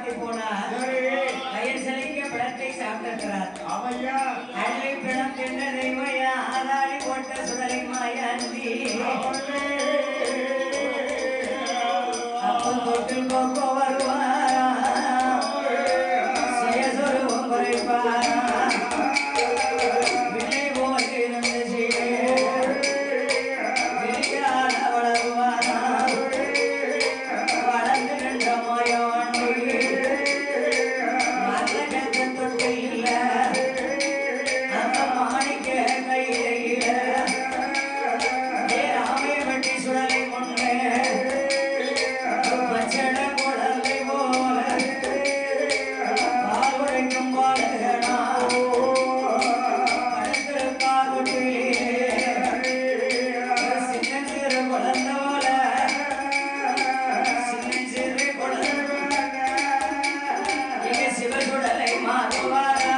பார்த்து போனார். வயல் சிலைக்க பிளத்தை சாப்பிட்டிருக்கிறார். அள்ளி பிளம் தின்ற தெய்வையா ஆதாடி போட்ட சுடலை மாயாண்டி அப்போ தொட்டு போக்கோ வருவாரா சுயசுரூபம் குறைப்பாரா பிள்ளை போல் இருந்து விரிகால வளருவாரா வளர்ந்து நின்ற மாயாண்டி மற்ற கத்த தொட்டு இல்ல அந்த மாணிக்க கையில ராமை வெட்டி சுடலை முன்னே பச்சட குழந்தை போல பால் உடைக்கும் பாலகனா படுத்திருக்காருட்டிலே சின்னஞ்சிறு குழந்தை போல சின்னஞ்சிறு குழந்தை இங்க சிவசுடலை மாறுவாரா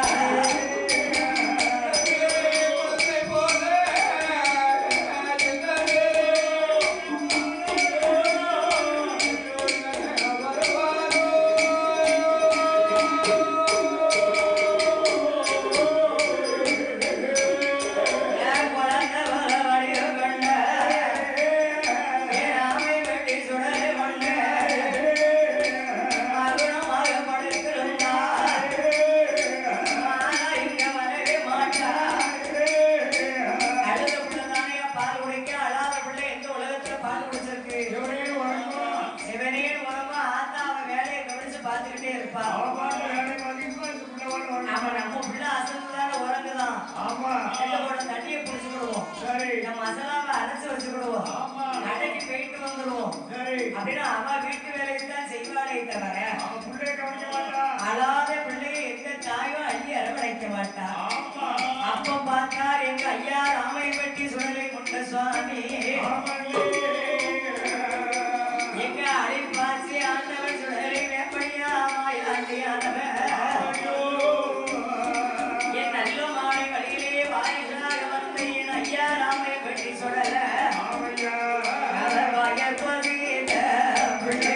மசாலாவை அரைச்சு வச்சுக்கிடுவோம் கடைக்கு போயிட்டு வந்துடுவோம் அப்படின்னா அவ வீட்டு வேலையை தான் செய்வாளே தவிர அழாத பிள்ளையை எந்த தாயும் அள்ளி அரவணைக்க மாட்டா அப்ப பார்த்தா எங்க ஐயா ராமை வெட்டி சுடலை கொண்ட சுவாமி எங்க அழைப்பாச்சி ஆண்டவன் சுடலை வேப்படியா மாயாண்டியானவன் என் நல்ல மாலை வழியிலே வாயிலாக வந்த என் ஐயா ராமை வெட்டி சுடல பிள்ளை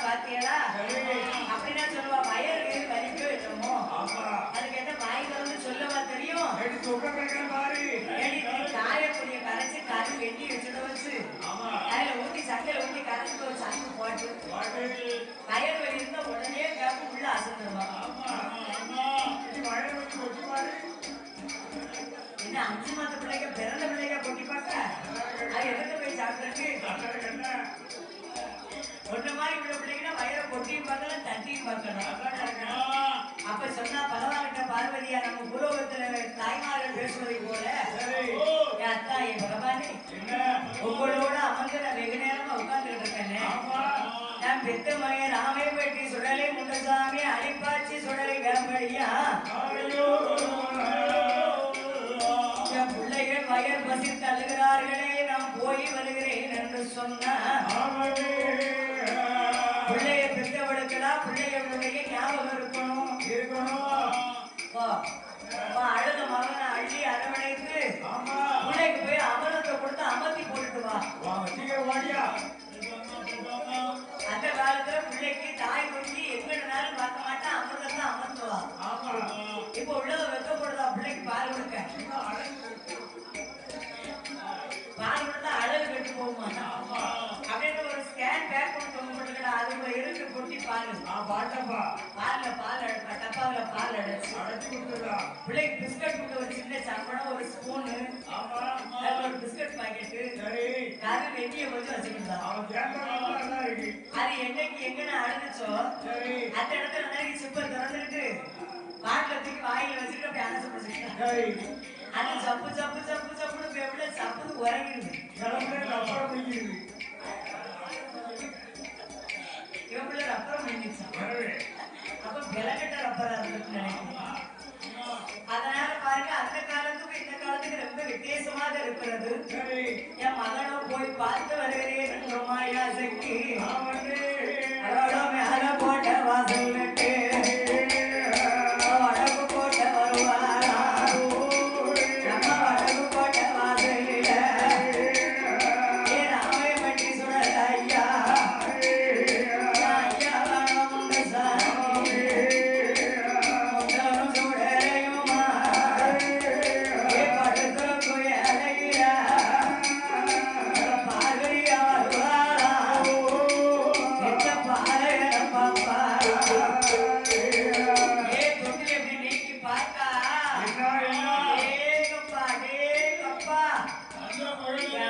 பாத்தீங்களா அப்படின்னா சொல்லுவா வயல் வேறு வலிக்கோ என்னமோ அதுக்கு என்ன வாய் வந்து சொல்லவா தெரியும் காயக்கூடிய கரைச்சு கறி வெட்டி வச்சுட வச்சு அதுல ஊத்தி சக்கையில ஊத்தி கரைச்சிட்டு ஒரு சங்கு போட்டு வயல் வலி இருந்தா உடனே கேப்பு உள்ள அசந்துருவான் என்ன 5 மாத பிள்ளைங்க பிறந்த பிள்ளைங்க கொட்டி பார்க்க அது எதுக்கு போய் சாப்பிட்டு ஒண்ணு மாதிரி உள்ள பிள்ளைங்கன்னா வயலை கொட்டியும் பார்க்கலாம் தட்டியும் பார்க்கலாம் அப்ப சொன்னா பகவான்கிட்ட பார்வதியா நம்ம பூலோகத்துல தாய்மார்கள் பேசுவதை போல அத்தா என் பகவானே உங்களோட அமர்ந்து நான் வெகு நேரமா உட்கார்ந்துட்டு இருக்கேன் நான் பெத்த மகன் ராமே பெட்டி சுடலை முண்டசாமி அடிப்பாச்சி சுடலை வேம்படியா என் பிள்ளைகள் வயல் பசித்து அழுகிறார்களே நான் போய் வருகிறேன் என்று சொன்ன பிள்ளைய பெற்றவளுக்கெல்லாம் பிள்ளைகளுடைய ஞாபகம் இருக்கணும் அழுத மகனை அள்ளி அரவணைத்து பிள்ளைக்கு போய் அமரத்தை கொடுத்து அமர்த்தி போட்டுட்டு வா அந்த காலத்துல பிள்ளைக்கு தாய் குடிச்சு எங்கனாலும் பார்க்க மாட்டேன் அமர்தத்தை அமர்த்துவா இப்ப உள்ளத வெக்கப்படுதா பிள்ளைக்கு பால் கொடுக்க பால் கொடுத்தா அழகு கட்டு போகுமா அப்படின்னு ஒரு ஸ்கேன் பேக் பண்ணி அதுக்குள்ள இருக்கு கொட்டி பால் பால்ல பால் டப்பாவில பால் அடைச்சு பிள்ளைக்கு பிஸ்கட் கொடுத்து ஒரு சின்ன சம்பளம் ஒரு ஸ்பூனு ஒரு பிஸ்கட் பாக்கெட்டு அது வெட்டிய கொஞ்சம் வச்சுக்கிட்டான் அது என்னைக்கு எங்கன்னு அழுதுச்சோ அந்த இடத்துல நாளைக்கு சிப்ப திறந்துட்டு பாட்டில தூக்கி வாயில வச்சுட்டு அப்படி அலச பிடிச்சிக்கிட்டான் அது சப்பு சப்பு சப்பு சப்புன்னு எப்படி சப்புன்னு உறங்கிடுது இவங்கள ரப்பரம் பண்ணிச்சான் அப்ப விலகட்ட ரப்பரா இருக்குன்னு நினைக்கிறேன் அதனால பாருங்க அந்த காலத்துக்கு இந்த காலத்துக்கு ரொம்ப வித்தியாசமாக இருக்கிறது என் மகனோ போய் பார்த்து வருகிறேன் மாயா சக்தி மேல போட்ட வாசல் நட்டு வடக்கு போட்ட வருவாரா நம்ம வடக்கு போட்ட வாசலில ஏ ராமைய பட்டி சுடல ஐயா ஐயா முண்ட சாமி முண்டனும் சுடலையுமா ஏ படுத்து போய் அழகியா பார்வதியா வருவாரா எந்த பாறைய பாப்பா ஏ தொட்டில் எப்படி நீக்கி பார்த்தா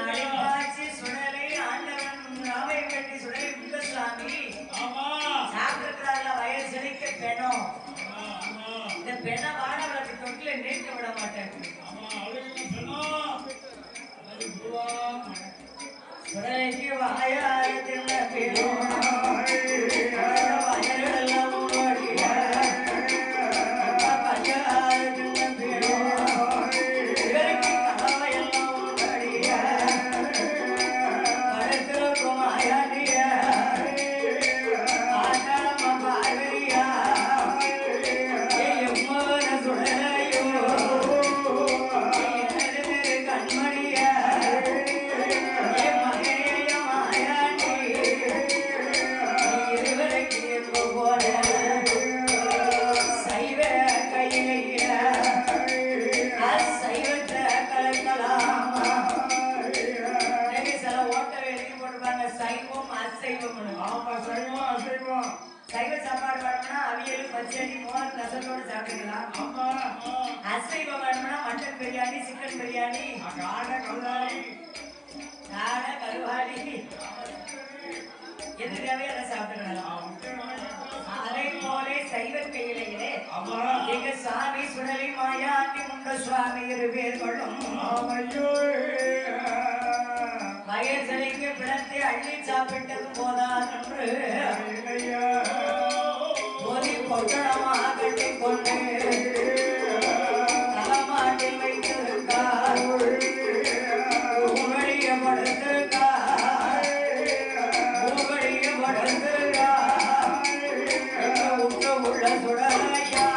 அடிப்பாச்சி சுடலை ஆண்டவன் ராமைய கட்டி சுடலை முண்டசாமி சாப்பிட்டுக்கிறார்ல வயல் செழிக்க பெணம் இந்த பெண வாடவளுக்கு தொட்டில நீக்க விட மாட்டேன் சுடலைக்கு வாயாரத்தில் வயலெல்லாம் சைவ சாப்பாடு வேணும்னா அவியல் பச்சடி மோர் ரசத்தோட சாப்பிட்டுக்கலாம் அசைவம் வேணும்னா மட்டன் பிரியாணி சிக்கன் பிரியாணி காடை கருவாடி எது தேவையோ அதை சாப்பிட்டுக்கலாம் அதே போல சைவ கையிலே எங்க சாமி சுடலை மாயாண்டி முண்ட சுவாமி இருவேர்களும் வயல் செழிக்க பிளத்தை அள்ளி சாப்பிட்டது போதாதென்று ஒரு பொட்டணமாக கட்டி கொண்டு தலைமாட்டில் வைத்திருக்கார் உங்களிய படுத்திருக்கார் உங்களிய படுத்திருக்கார் உள்ள உள்ள சுடலையா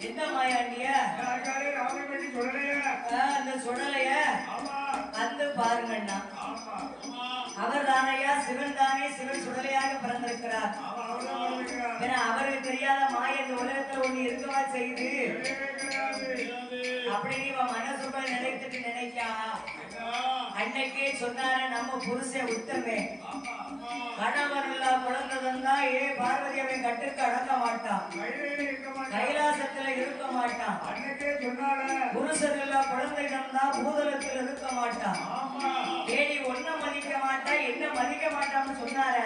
என்ன மாயாண்டிய அந்த சுடலைய வந்து பாருங்கண்ணா. அவர் தானையா சிவன் தானே, சிவன் சுடலையாக பிறந்திருக்கிறார். அவருக்கு தெரியாத மாய இந்த உலகத்துல ஒண்ணு இருக்கவா செய்து அப்படின்னு இவன் மனசுக்குள்ள நினைத்துட்டு நினைக்கா. அன்னைக்கே சொன்னார நம்ம புருஷன் உத்தமே கணவன் இல்லா குழந்தை தந்தா பார்வதி அவன் கட்டுக்கு அடங்க மாட்டான், கைலாசத்துல இருக்க மாட்டான். புருஷன் இல்லா குழந்தை தந்தா பூதலத்தில் இருக்க மாட்டான். ஏடி ஒன்ன மதிக்க மாட்டா என்ன மதிக்க மாட்டான்னு சொன்னார.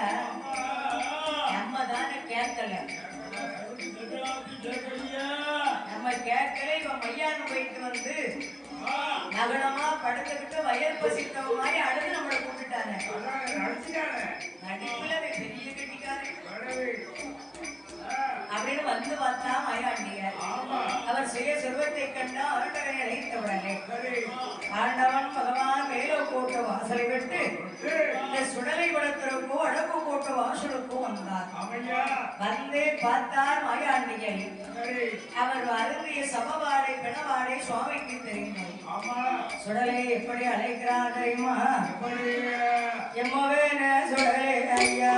நம்ம தானே கேட்கல, நம்ம கேட்கல. இவன் மையானு போயிட்டு வந்து நகனமா படுத்துக்கிட்டு வயல் பசித்தவ மாதிரி அழுது நம்மளை கூப்பிட்டாங்க. நடிப்புல பெரிய கட்டிக்காரு அப்படின்னு வந்து பார்த்தா மயாண்டிய அவர் சுய செல்வத்தை கண்டா அவர்களை அழைத்த உடனே ஆண்டவன் பகவான் மேலோ கோட்ட வாசலை விட்டு இந்த சுடலை குளத்திற்கும் அடக்கு கோட்ட வாசலுக்கும் வந்தார். வந்தே பார்த்தார் மயாண்டியை. அவர் அருந்திய சமவாடை பிணவாடை சுவாமிக்கு தெரியும். சுடலை எப்படி அழைக்கிறார் தெரியுமா? எம்மவேன சுடலை ஐயா,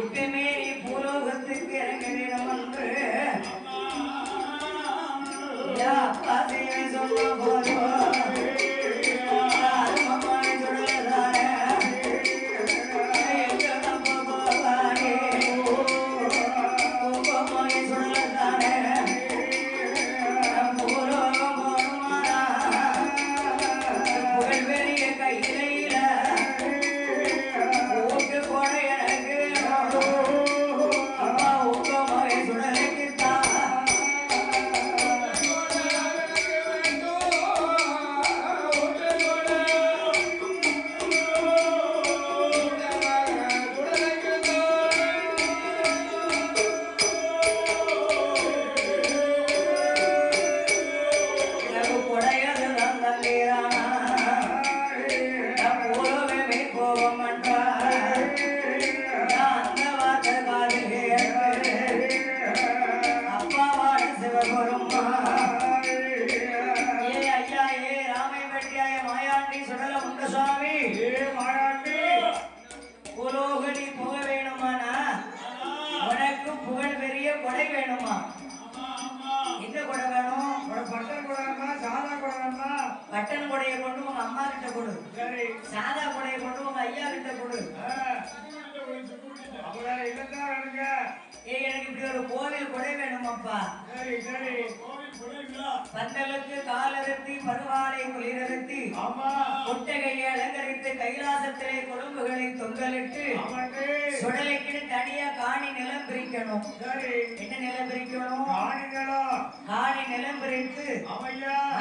இப்பமே நீ பூலோகத்துக்கு இறங்க வேணும் என்று அப்பா தேவை சொன்ன போதும் கையில போட்டு போட எனக்கு வேணுமா? என்ன கொடை வேணும்? பட்டன் கொடை வேணுமா சாதா கொடை வேணுமா? பட்டன் கொடையை கொண்டு உங்க அம்மா கிட்ட கொடு. சரி. சாதா கொடையை கொண்டு உங்க ஐயா கிட்ட கொடு. அப்புறம் இல்லதான் வேணுங்க. எனக்கு இப்படி ஒரு கோவில் கொடை வேணுமாப்பா. சரி சரி. பந்தலுக்கு காலறுத்தி பருவாலை குளிரறுத்தி கொட்டகையை அலங்கரித்து கைலாசத்திலே கொழும்புகளை தொங்கலிட்டு சுடலைக்கு தனியா காணி நிலம் பிரிக்கணும். என்ன நிலம் பிரிக்கணும்? காணி நிலம் பிரித்து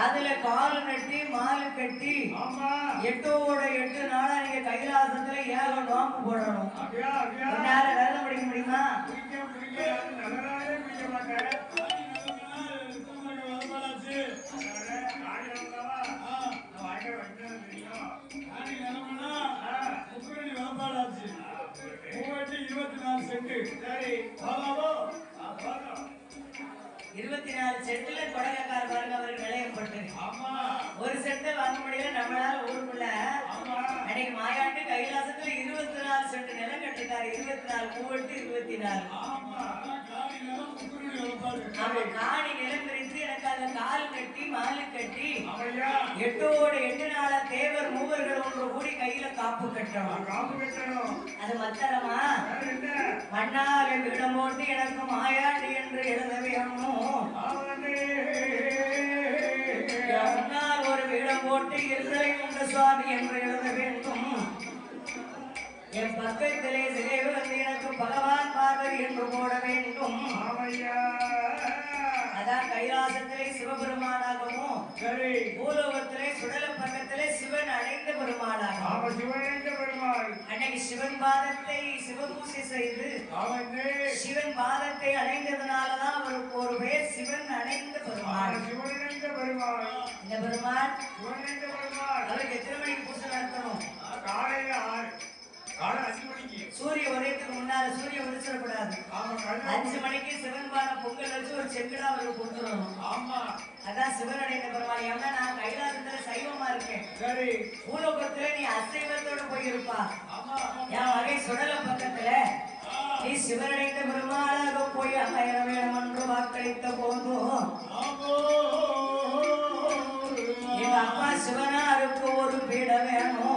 அதுல கால் நட்டி மாலு கட்டி 8 நாளா நீங்க கைலாசத்துல ஏக நோம்பு போடணும். வேலை முடிக்க முடியுமா? இருபத்தி 4 செட்டுல கொடகைக்கார பாருங்க அவருக்கு நிலையப்பட்டு ஒரு செட்டை வாங்க முடியல நம்மளால ஊருக்குள்ள. அன்னைக்கு மாயாண்டு கைலாசத்துல 24 செட்டு நிலம் கட்டிருக்காரு. 24 மூவெட்டு 24 காணி நிலம் பிரித்து எனக்கு அந்த கால் கட்டி மாலு கட்டி 8 நாளா தேவர் மூவர்கள் ஒன்று கூடி கையில காப்பு கட்டணும். அது மத்தரமா? மண்ணால வீடம் போட்டு எனக்கு மாயாண்டி என்று எழுத வேணும். மண்ணால் ஒரு வீடம் போட்டு இருதலை உண்ட சுவாமி என்று எழுத வேண்டும். என் பக்கத்திலே சிலை வந்து எனக்கு பகவான் பார்வதி என்று போட வேண்டும். அதான் கைலாசத்திலே சிவபெருமானாகவும் பூலோகத்திலே சுடல பக்கத்திலே சிவன் அடைந்த பெருமானாகும். அன்னைக்கு சிவன் பாதத்தை சிவபூசை செய்து சிவன் பாதத்தை அடைந்ததுனாலதான் அவருக்கு ஒரு பேர் சிவன் அடைந்த பெருமாள். இந்த பெருமாள் அவருக்கு எத்தனை மணிக்கு பூசை நடத்தணும்? காலையில 5 மணிக்கு. சூரிய உதயத்துக்கு முன்னால சூரிய உதிச்சிடக்கூடாது. 5 மணிக்கு சிவன் பானை பொங்கல் வச்சு ஒரு செங்கடா அவருக்கு கொடுத்துடணும். அதான் சிவன் அடைந்த பெருமாள். ஏன்னா நான் கைலாசத்துல சைவமா இருக்கேன். பூலோகத்துல நீ அசைவத்தோட போயிருப்பா. என் வகை சுடல பக்கத்துல நீ சிவனடைந்த பெருமாளாக போய் அமைய வேணும் என்று வாக்களித்த போதும் எங்க அப்பா சிவனாருக்கு ஒரு பீட வேணும்.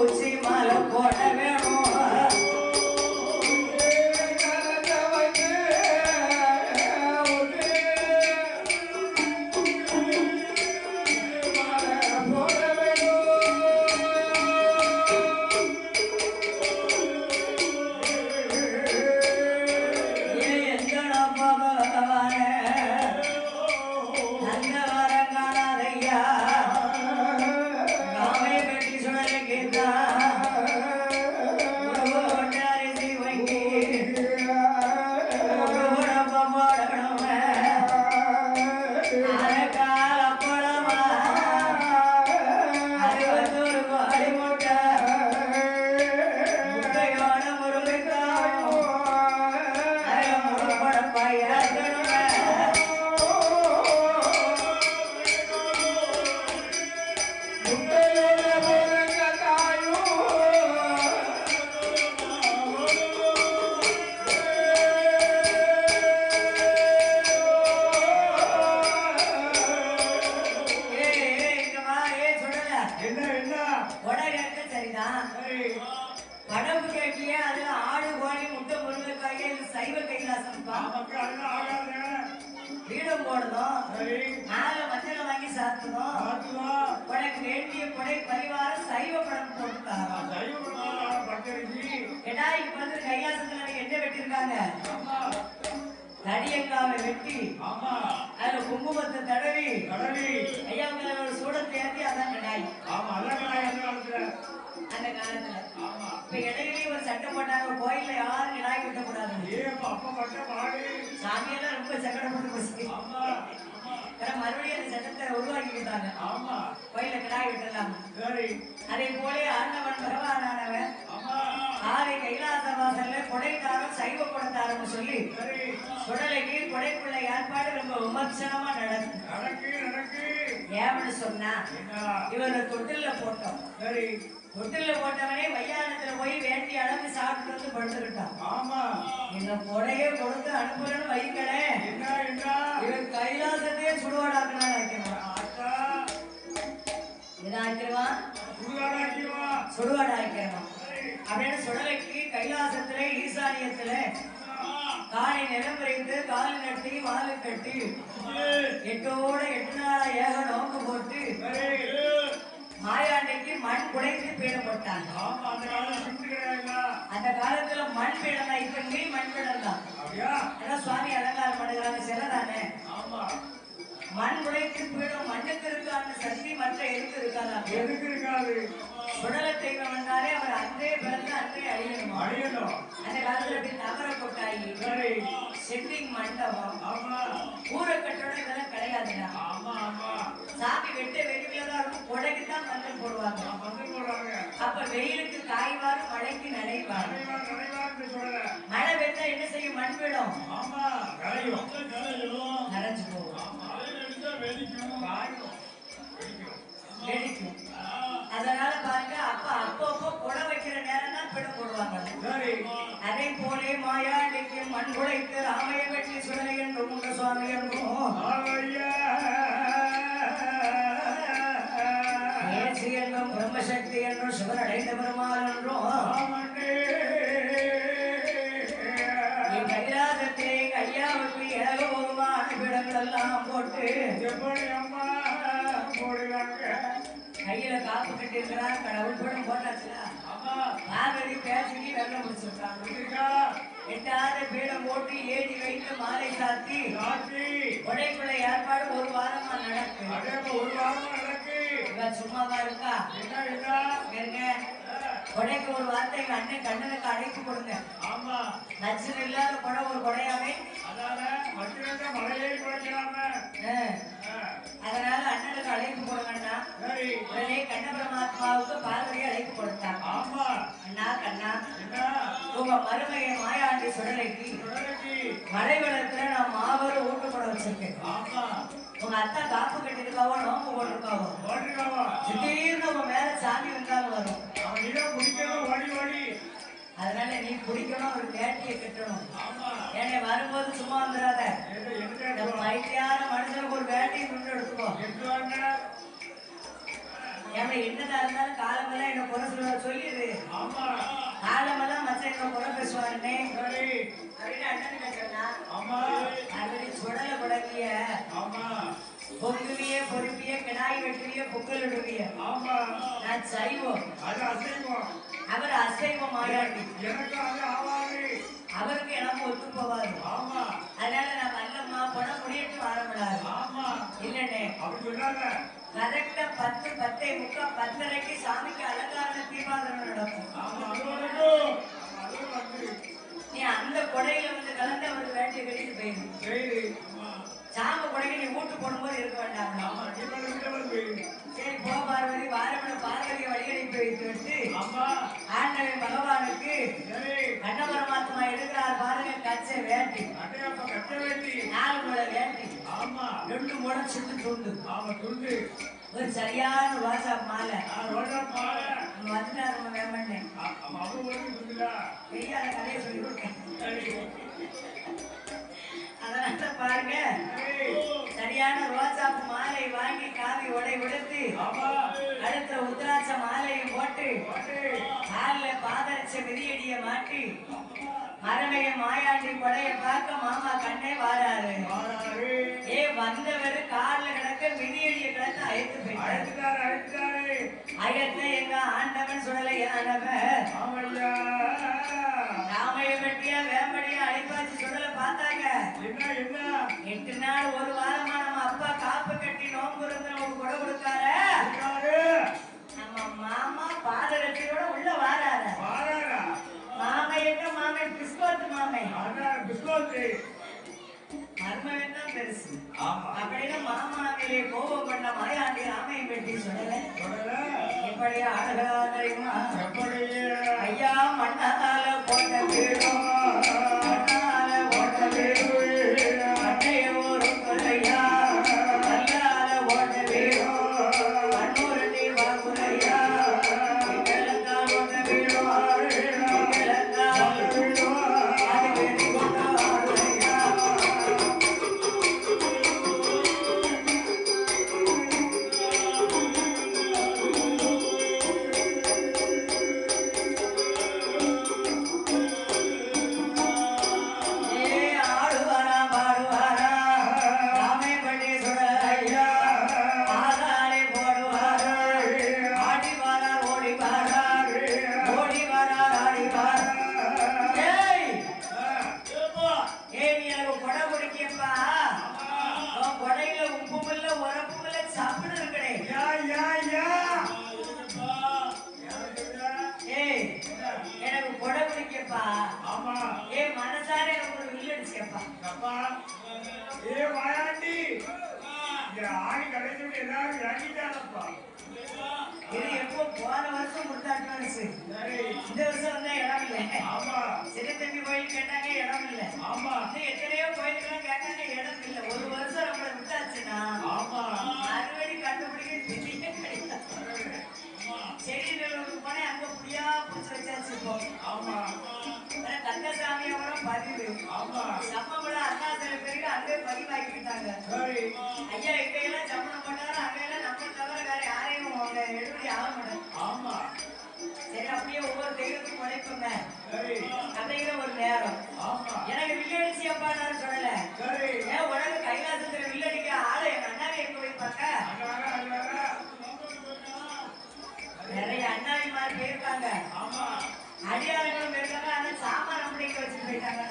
உச்சி மாலை போட வேணும். படப்பு கேட்டிய அதுல ஆடு கோழி முட்டை முருங்கைக்காய் சைவ கைலாசம் வீடம் போடணும். நாலு மஞ்சளை வாங்கி சாத்தணும். உனக்கு வேண்டிய கொடை பரிவாரம் சைவ படம் போட்டுட்டாங்க. ஏடா இப்ப வந்து கைலாசத்துல என்ன வெட்டிருக்காங்க? தடியங்காவை வெட்டி அதுல குங்குமத்தை தடவி ஐயா ஒரு சூடத்தை ஏற்றி அதான் கடாய். அந்த காலத்துல இப்ப இடையிலேயே ஒரு சட்டம் போட்டாங்க, கோயில்ல யாரும் கிடாய் வெட்டக்கூடாது. சாமியெல்லாம் ரொம்ப சங்கடப்பட்டு போச்சு. மறுபடியும் அந்த சட்டத்தை உருவாக்கிட்டாங்க. கோயில கிடாய் வெட்டலாம். அதே போல ஆண்டவன் பகவானானவன் ஆரை கைலாச வாசல்ல கொடைக்காரன் சைவ கொடைத்தாரன்னு சொல்லி சுடலைக்கு கொடைக்குள்ள ஏற்பாடு ரொம்ப விமர்சனமா நடக்கும். ஏன்னு சொன்னா இவரை தொட்டில்ல போட்டோம். சரி, தொட்டில்ல போட்டவனே மையானத்துல போய் வேண்டிய அளவு சாப்பிட்டு வந்து படுத்துக்கிட்டான். ஆமா, இந்த கொடையை கொடுத்து அனுப்புறேன்னு வைக்கலே, என்ன இவன் கைலாசத்தையே சுடுவாடாக்குனா வைக்கணும். என்ன ஆக்கிடுவான்? சுடுவாடா ஆக்கிடுவான். அப்படின்னு சுடலைக்கு கைலாசத்துல ஈசானியத்துல காலை நிலம்பரைந்து கால் நட்டி வாழை கட்டி 8 நாளா ஏக நோக்கு போட்டு மாயாண்டைக்கு மண் குடைத்து பீடப்பட்டாங்க. அந்த காலத்துல மண் பீடம் தான். இப்ப நீ மண் பீடம் தான். அதான் சுவாமி அலங்காரம் பண்ணுறாங்க, சிலதானே. மண் குடைத்து பீடம் மண்ணுக்கு இருக்கான சக்தி மற்ற எதுக்கு இருக்காதா? எதுக்கு இருக்காது? சுடலை தெய்வம் வந்தாலே அவர் அன்றே பிறந்து அன்றே அழியணும். அந்த காலத்துல அப்படி நகர கொட்டாயி, செட்டிங் மண்டபம், ஊரை கட்டோட இதெல்லாம் கிடையாதுங்க. சாமி வெட்ட வெயிலதான் இருக்கும். கொடைக்கு தான் மஞ்சள் போடுவாங்க. அப்ப வெயிலுக்கு காய்வாரு, மழைக்கு நனைவாரு. மழை வெட்டா என்ன செய்யும்? மண் விடும், நனைஞ்சு போகும், வெடிக்கும். அதனால பாருங்க, அப்பப்போ கொடை வைக்கிற நேரம் தான் பிடம் போடுவாங்க. அதே போலே மாயாண்டிக்கு மண் குடைத்து ராமைய வெட்டி சுடலை என்றும் உங்க சுவாமி என்றும் ஏசி என்றும் பிரம்மசக்தி என்றும் சிவன் அடைந்த பெருமாள் என்றும் என் கைலாசத்திலே கையாவுக்கு ஏகபோகமான பிடங்கள் எல்லாம் போட்டு கையில காப்பு கட்டி இருக்கிறார். கடவுள் படம் போட்டாச்சுல, பார்வதி பேசிக்கு வெள்ளம் முடிச்சிருக்காங்க. 8வது பீடம் போட்டு ஏடி வைத்து மாலை சாத்தி கொடைக்குள்ள ஏற்பாடு 1 வாரமா நடக்கு. இவன் சும்மாவா இருக்கா? கொடைக்கு 1 வார்த்தை எங்க அண்ணன் கண்ணனுக்கு அழைப்பு கொடுங்க. நச்சுன்னு இல்லாத கொடை ஒரு கொடையாவே. அதனால அண்ணனுக்கு அழைப்பு கொடுங்கன்னா உடனே கண்ண பரமாத்மாவுக்கு பார்வதி அழைப்பு கொடுத்தாங்க. அண்ணா கண்ணா, உங்க மருமையை மாயாண்டி சுடலைக்கு மலைவளத்துல நான் மாபெரும் ஊட்டுப்பட வச்சிருக்கேன். உங்க அத்தா காப்பு கட்டிருக்காவோ நோம்பு போட்டிருக்காவோ, திடீர்னு உங்க மேல சாமி வந்தாலும் வரும். அதனால நீ குடிக்கணும், ஒரு வேட்டியை கட்டணும். ஏன்னா வரும்போது சும்மா வந்துடாத. பைத்தியான மனுஷனுக்கு ஒரு வேட்டியை கொண்டு எடுத்துக்கோ. ஏன்னா என்னதா இருந்தாலும் காலமெல்லாம் என்ன குறை சொல்ல சொல்லிடு. காலமெல்லாம் மச்ச என்ன குறை பேசுவாருன்னே அப்படின்னு அண்ணனுக்கு சொன்னா, அப்படி சுடல குடவிய பொங்குவிய பொறுப்பிய கிடாய் வெட்டுவிய பொங்கல் விடுவிய. நான் சைவம், அவர் அசைவம். மாயாண்டி அவருக்கு எனக்கு ஒத்து போவாரு. அதனால நான் வல்லம்மா பணம் முடியிட்டு வரக்கூடாது இல்லனே. கரெக்டா 10, 10:30, 10:30 சாமிக்கு அலங்கார தீபாவளி நடக்கும். நீ அந்த கொடையில வந்து கலந்து அவர் வேட்டை கட்டிட்டு போயிரு. சாம கொடைக்கு நீ வீட்டு போடும்போது இருக்க வேண்டாம். சரி போ பார்வதி. வாரமண பார்வதியை வழியனுப்பி வைத்து விட்டு ஆண்டவன் பகவானுக்கு கண்ண பரமாத்மா எடுக்கிறார் பாருங்க. கச்ச வேட்டி, 4 முளை வேட்டி, 2 முளை சுட்டு துண்டு, ஒரு சரியான ரோசா மாலை வந்துட்டா நம்ம வேமண்ணே பெரிய கதையை சொல்லி கொடுத்தேன். அதனால பாருங்க, சரியான ரோசாப்பு மாலை வாங்கி காவி உடை உடுத்து அடுத்த உத்ராட்ச மாலையும் போட்டு காலில் பாதரட்ச மிதியடிய மாட்டி மரமைய மாயாண்டி கொடைய பார்க்க மாமா கண்ணே வாராரு. ஏ வந்தவர் காலில் கிடக்க மிதியடிய கிடக்க அழைத்து போயிட்டாரு. அயத்த எங்க ஆண்டவன் சுடலையானவன் ராமைய வெட்டியா வேம்படியா அழைப்பாச்சு சுடலை பார்த்தாங்க. 8 நாள் 1 வாரமா நம்ம அப்பா காப்பு கட்டி நோம்பு இருந்து நமக்கு கொடை கொடுக்காரு. நம்ம மாமா பாதரட்சையோட உள்ள வாராரு. மாமை எங்க மாமை? பிஸ்கோத்து மாமை. மர்மம் தான் பெருசு. அப்படின்னு மாமாவிலே கோபம் பண்ண மாயாண்டி ராமையை வெட்டி சொல்லல. எப்படியா அழகா தெரியுமா? ஐயா மண்ணால போட்ட வீடும் மண்ணால போட்ட வீடு மண்ணையோ கொடை பிடிக்கப்பா உன் கொடையில உப்பும் இல்ல உரப்பும் இல்ல சப்புன்னு இருக்கடே ஏய் எனக்கு கொடை பிடிக்கப்பா ஏ மனசார எனக்கு ஒரு வில்லு அடிச்சப்பா இது எப்போ போன வருஷம் கொடுத்தாட்டு இந்த வருஷம் வந்தா இடம் இல்லை சிறு தம்பி கோயில் கேட்டாங்க இடம் இல்லை இன்னும் எத்தனையோ கோயிலுக்கெல்லாம் கேட்டாங்க இடம் இல்லை ஒரு வருஷம் நம்மளை விட்டாச்சுன்னா மறுபடி கண்டுபிடிக்க தெரிய கிடையாது செடிநல்லூருக்கு போனேன் அங்க புடியா புடிச்சு வச்சாச்சு இப்போ கந்தசாமி அவரம் பதிவு சம்மகுளம் அருணாச்சல பேருக்கு அங்கே பதிவாக்கிட்டாங்க ஐயா இங்கையெல்லாம் சம்மணம் பண்ணாரு அங்கையெல்லாம் நம்ம தவிர வேற யாரையும் அவங்க எழுதி ஆக மாட்டேன் சரி அப்படியே ஒவ்வொரு தெய்வத்துக்கும் உழைப்புங்க கதையில ஒரு நேரம் எனக்கு வில்லடிச்சு அப்பான்னு சொல்லல ஏன் உடனே கைலாசத்துல வில்லடிக்க ஆளை எங்க அண்ணாவை எங்க வைப்பாங்க நிறைய அண்ணாவிமார் போயிருக்காங்க அடியாளங்களும் போயிருக்காங்க ஆனா சாமான் அப்படிங்க வச்சுட்டு போயிட்டாங்க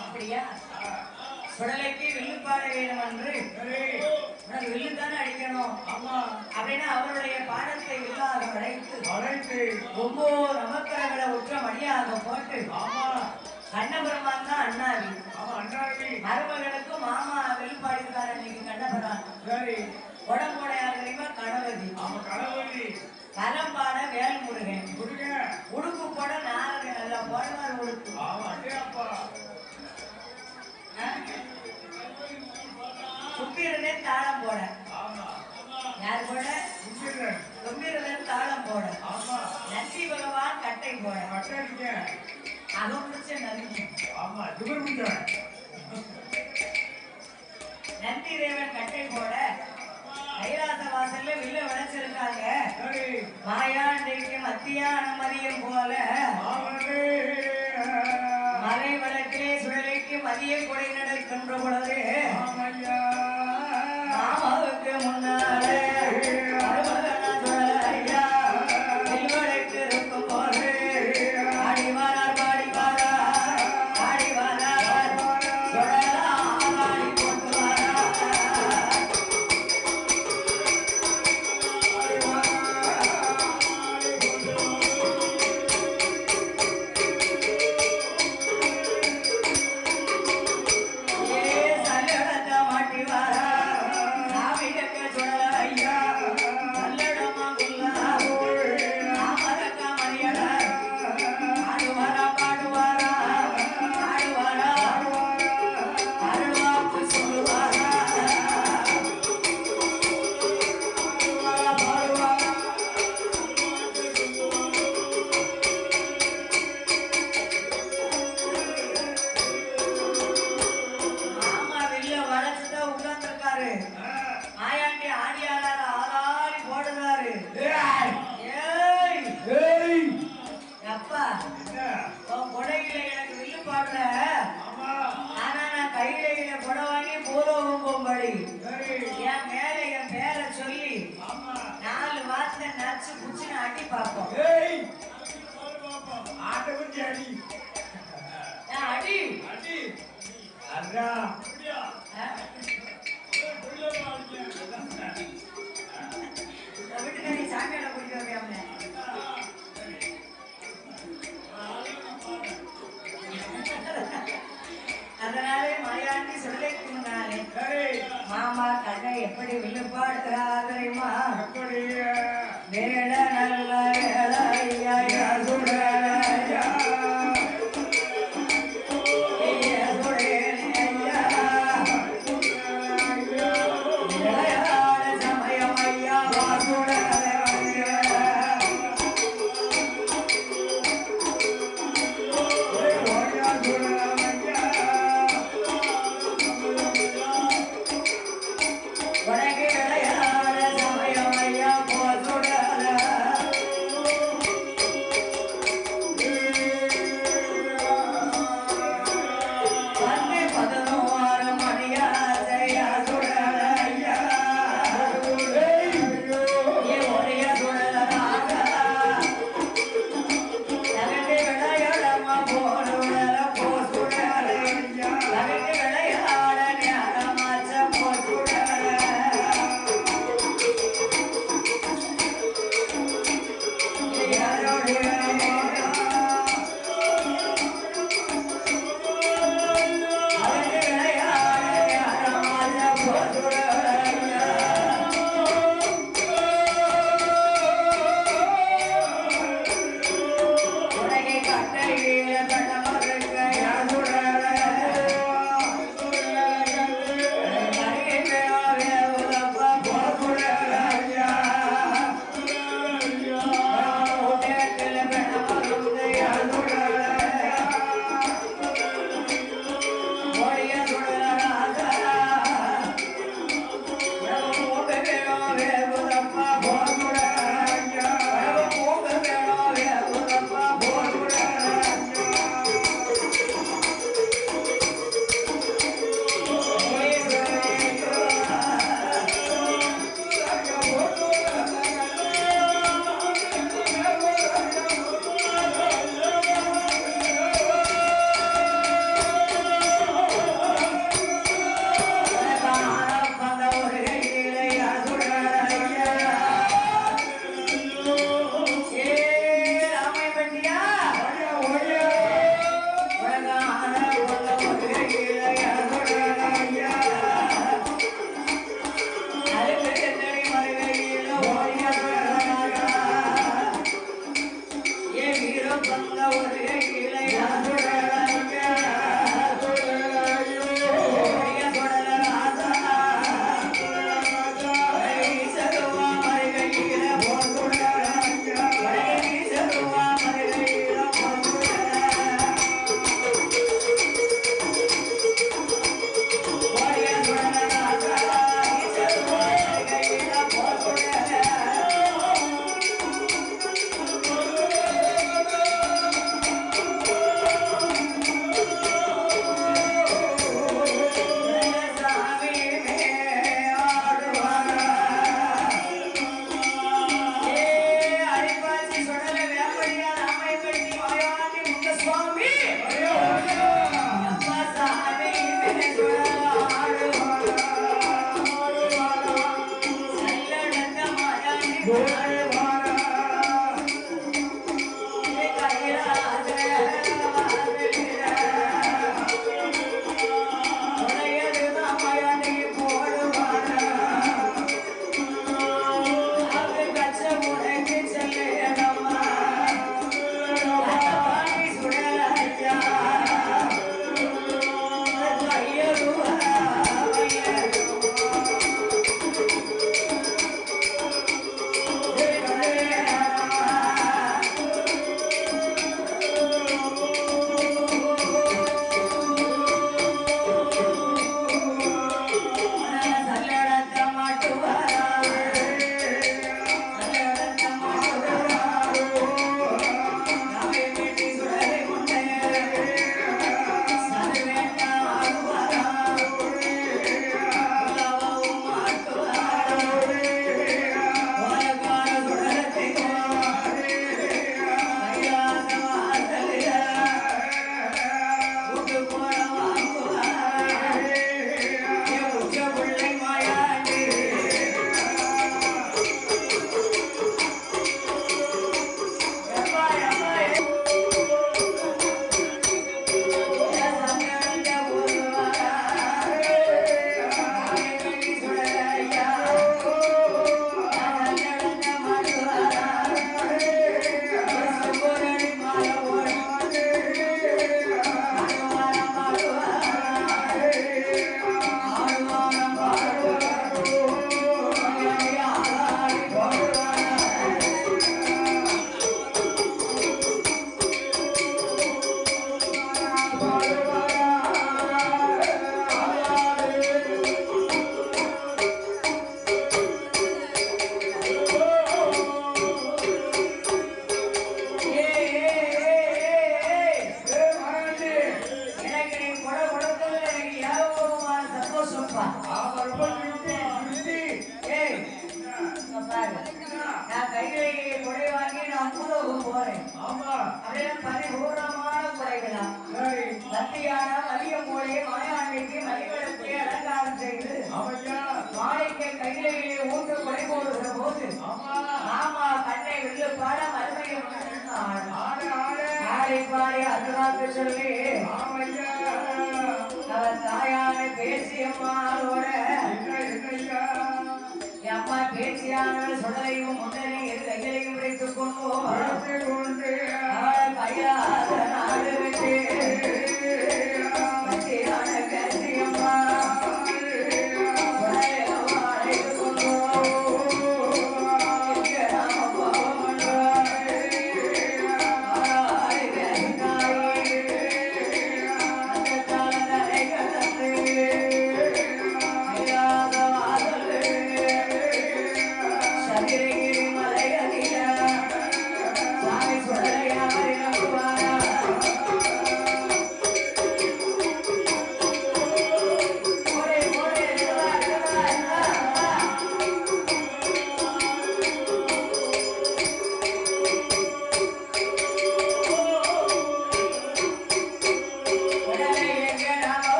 அப்படியா சுடலைக்கு வில்லுப்பாட வேணும் என்று உனக்கு வில்லு தானே அடிக்கணும் அப்படின்னா அவருடைய பாடத்தை வில்லாக வளைத்து ஒவ்வொரு நமக்கரங்களை உற்ற மடியாக போட்டு கண்ணபுரமான் தான் அண்ணாவி மருமகளுக்கு மாமா வெளிப்பாடிருக்காரு இன்னைக்கு கண்ணபுரம் உடம்போட யார் தெரியுமா கணபதி கலம்பாட வேல்முருகன் உடுப்பு போட நாரது நல்லா போடுவார் உடுப்பு சுப்பிரனே தாளம் போட யார் போட சுப்பிரனன் தாளம் போட நந்தி பகவான் கட்டை போட அவன் முடிச்ச நந்தி தேவன் கட்டை போட கைலாச வாசல்ல வில்ல விளைச்சிருக்காங்க மாயாண்டைக்கு மத்தியான மதியம் போல மலை வழக்கிலே சுடலைக்கு மதியம் கொடை நடக்கின்ற பொழுது மாமாவுக்கு முன்னாலே மாமா கண்ணை எப்படி விழுப்பாடுகிறார் தெரியுமா வேட நல்ல உனக்கு விளையாட சமயம் Hare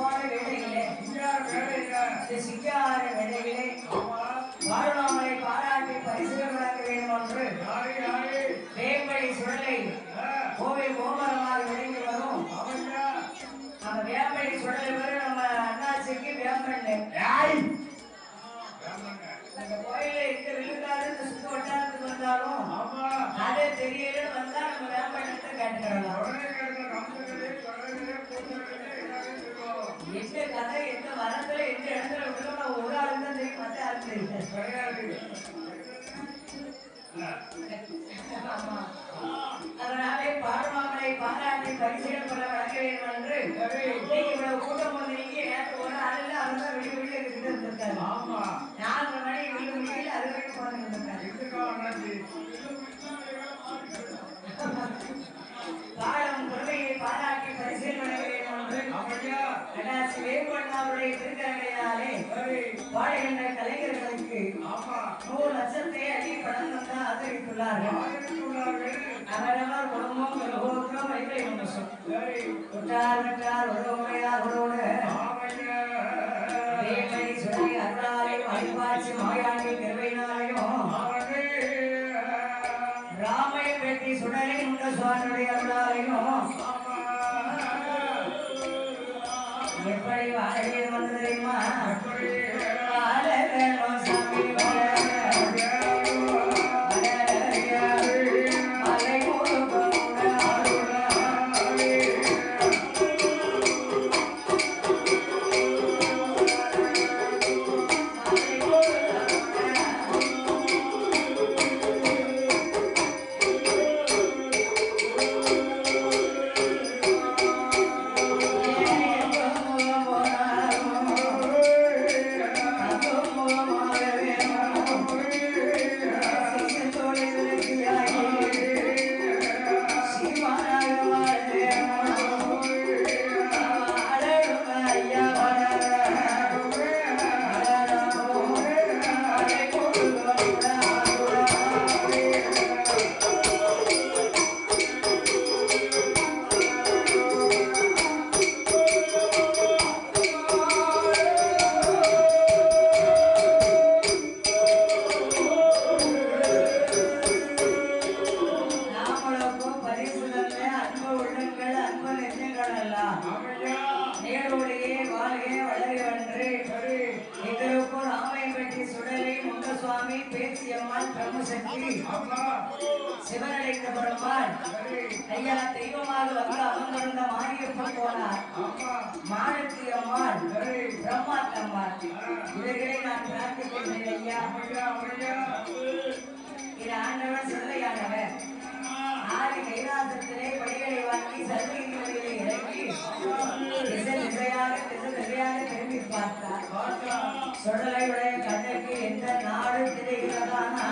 சிறப்பான வேளையிலே சிங்கார வேளையிலே வாழ்நாமலை பாராட்டி பரிசுகள் வழங்க வேண்டும் என்று வேம்படி சுடலை கோவில் கோமரமாக விளங்கி வரும் நம்ம வேம்படி சுடலை வரும் நம்ம அண்ணாச்சிக்கு வேம்பண்ணு அந்த கோயில இருக்க விழுக்காது இந்த சுத்து வட்டாரத்துக்கு வந்தாலும் அதே தெரியல வந்தா நம்ம வேம்பண்ணத்தை கேட்டுக்கலாம். எந்த கதை எந்த மரத்துல எந்த இடத்துல விட்டுருக்கோம் ஒரு ஆளுக்கு தான் தெரியும், மற்ற யாருக்கு தெரியாது. ஆமா, அதனாலே பாடுமாமலை பாராட்டி பரிசுகள் கொள்ள வழங்க வேண்டும் என்று இன்னைக்கு இவ்வளவு கூட்டம் வந்து நீங்க நேற்று ஒரு ஆள் அவர் தான் வெளியே வெளியே இருந்துட்டு இருந்திருக்காரு. 4 மணி வெளியே வெளியில் அது வரைக்கும் போனது பாடம் பொறுமையை பாராட்டி பரிசுகள் வழங்க வேண்டும் என்று வேம்பண்ணாவுடைய திருக்கரங்களினாலே பாடுகின்ற கலைஞர்களுக்கு 100 லட்சத்தை அடி பணம் தந்து ஆதரித்துள்ளார்கள். அவரவர் குடும்பம் கோத்திரம் வைத்தை மனுஷம் உற்றார் பெற்றார் உறவுமையார் உறவோடு வேம்படி சுடலை அருளாலையும் அடிப்பாட்சி மாயாண்டி கருவையினாலையும் ராமையை வெட்டி சுடலை முண்ட சுவாமியுடைய அருளாலையும் எப்படி வாழ வந்து தெரியுமா? வாழ வேணும் சாமி சிவனடைந்த பெருமாள் ஐயா தெய்வமாக வந்து அமர்ந்திருந்த மாரியப்பன் போனார். மானத்தி அம்மாள் பிரம்மாத்தம்மாள் இவர்களை நான் பிரார்த்திக்கின்றேன். ஐயா இது ஆண்டவர் சிறுதையானவர் ஆறு கைலாசத்திலே படிகளை வாங்கி சர்வீதி வழியிலே இறங்கி திசையாக திரும்பி பார்த்தார். சுடலையுடைய கண்ணுக்கு எந்த நாடு தெரிகிறதானா?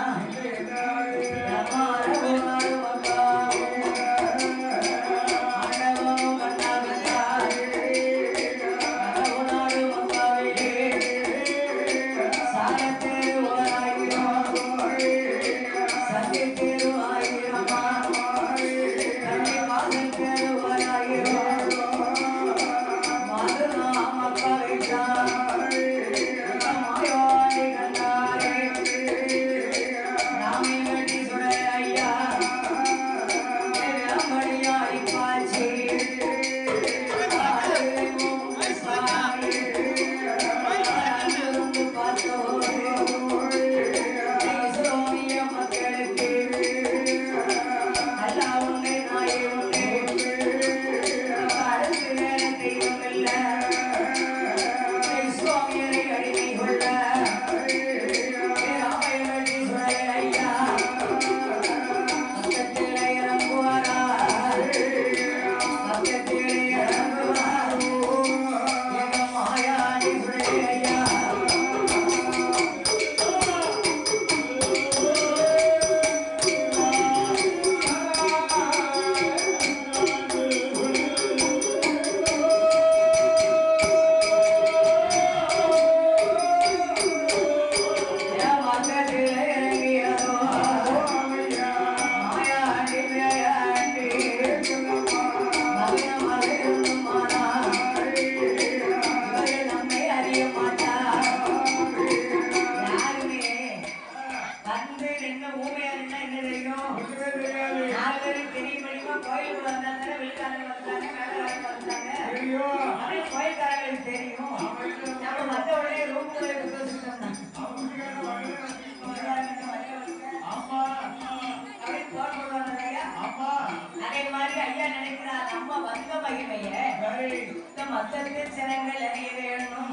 மக்களுக்கு ஜனங்கள் அறிய வேணும்.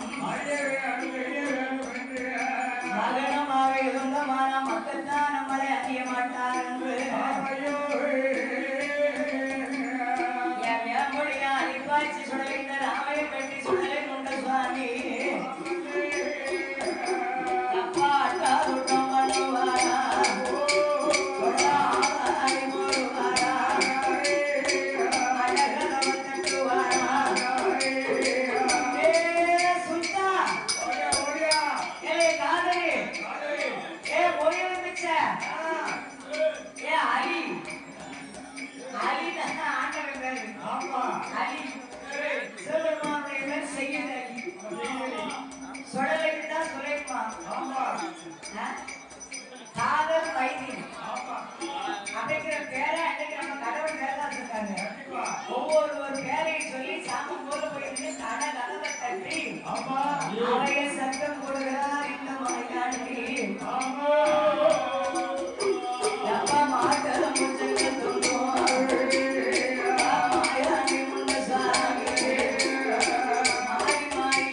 மகனமாக இருந்தமான மக்கள் தான் நம்மளை அறிய மாட்டார் என்று என் மேம்படியா அரிப்பாச்சி சுடலைந்த ராமையை கட்டி சுடலை கொண்ட சுவாமி அப்பா அட்டா துட்டம் பண்ணுவாரா ஒவ்வொரு பேரையும் சொல்லி சாமம் போல போயிருந்து கடை கதவை தட்டி அவைய சத்தம் போடுகிறார் இந்த மலையாண்டி அப்பா மாட்டல முச்சங்கள் மாயாண்டி முன்ன சாமி மாறி மாறி